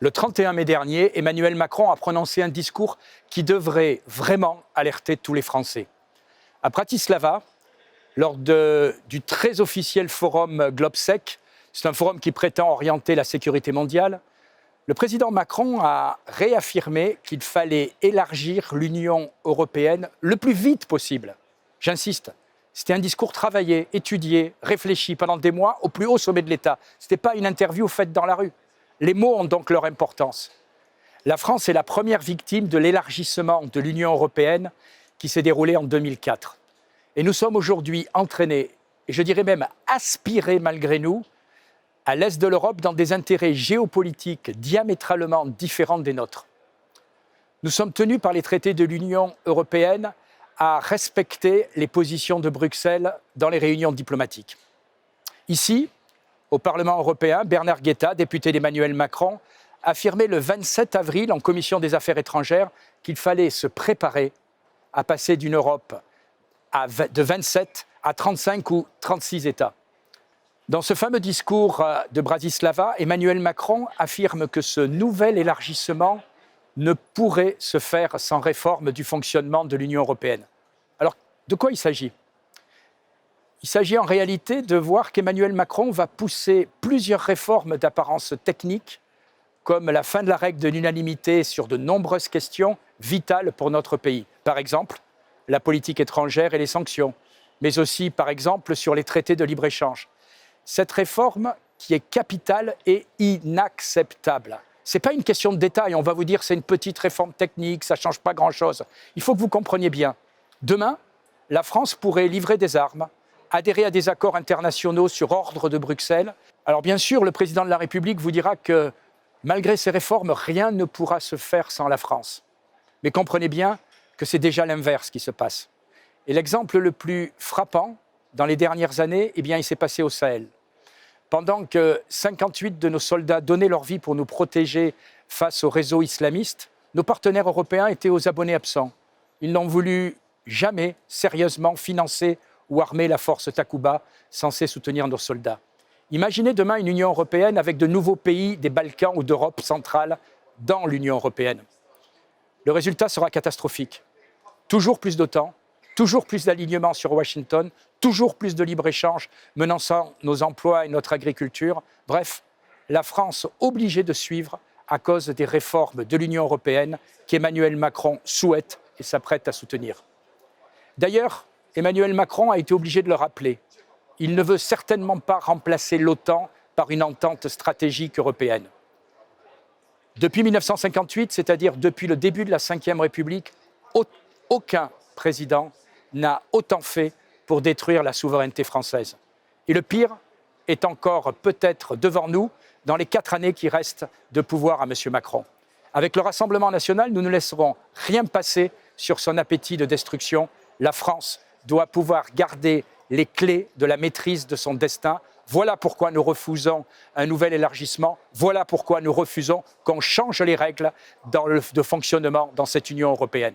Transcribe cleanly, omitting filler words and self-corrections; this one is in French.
Le 31 mai dernier, Emmanuel Macron a prononcé un discours qui devrait vraiment alerter tous les Français. À Bratislava, lors du très officiel forum GlobSec, c'est un forum qui prétend orienter la sécurité mondiale, le président Macron a réaffirmé qu'il fallait élargir l'Union européenne le plus vite possible. J'insiste, c'était un discours travaillé, étudié, réfléchi pendant des mois au plus haut sommet de l'État. Ce n'était pas une interview faite dans la rue. Les mots ont donc leur importance. La France est la première victime de l'élargissement de l'Union européenne qui s'est déroulé en 2004. Et nous sommes aujourd'hui entraînés, et je dirais même aspirés malgré nous, à l'est de l'Europe dans des intérêts géopolitiques diamétralement différents des nôtres. Nous sommes tenus par les traités de l'Union européenne à respecter les positions de Bruxelles dans les réunions diplomatiques. Ici, au Parlement européen, Bernard Guetta, député d'Emmanuel Macron, affirmait le 27 avril en commission des affaires étrangères qu'il fallait se préparer à passer d'une Europe de 27 à 35 ou 36 États. Dans ce fameux discours de Bratislava, Emmanuel Macron affirme que ce nouvel élargissement ne pourrait se faire sans réforme du fonctionnement de l'Union européenne. Alors, de quoi il s'agit ? Il s'agit en réalité de voir qu'Emmanuel Macron va pousser plusieurs réformes d'apparence technique, comme la fin de la règle de l'unanimité sur de nombreuses questions vitales pour notre pays. Par exemple, la politique étrangère et les sanctions, mais aussi, par exemple, sur les traités de libre-échange. Cette réforme, qui est capitale, est inacceptable. Ce n'est pas une question de détail, on va vous dire c'est une petite réforme technique, ça ne change pas grand-chose. Il faut que vous compreniez bien. Demain, la France pourrait livrer des armes, adhérer à des accords internationaux sur ordre de Bruxelles. Alors bien sûr, le président de la République vous dira que malgré ces réformes, rien ne pourra se faire sans la France. Mais comprenez bien que c'est déjà l'inverse qui se passe. Et l'exemple le plus frappant dans les dernières années, il s'est passé au Sahel. Pendant que 58 de nos soldats donnaient leur vie pour nous protéger face aux réseaux islamistes, nos partenaires européens étaient aux abonnés absents. Ils n'ont voulu jamais sérieusement financer ou armer la force Takuba, censée soutenir nos soldats. Imaginez demain une Union européenne avec de nouveaux pays des Balkans ou d'Europe centrale dans l'Union européenne. Le résultat sera catastrophique. Toujours plus d'OTAN, toujours plus d'alignement sur Washington, toujours plus de libre-échange menaçant nos emplois et notre agriculture. Bref, la France obligée de suivre à cause des réformes de l'Union européenne qu'Emmanuel Macron souhaite et s'apprête à soutenir. D'ailleurs, Emmanuel Macron a été obligé de le rappeler. Il ne veut certainement pas remplacer l'OTAN par une entente stratégique européenne. Depuis 1958, c'est-à-dire depuis le début de la Ve République, aucun président n'a autant fait pour détruire la souveraineté française. Et le pire est encore peut-être devant nous dans les 4 années qui restent de pouvoir à M. Macron. Avec le Rassemblement national, nous ne laisserons rien passer sur son appétit de destruction. La France doit pouvoir garder les clés de la maîtrise de son destin. Voilà pourquoi nous refusons un nouvel élargissement. Voilà pourquoi nous refusons qu'on change les règles de fonctionnement dans cette Union européenne.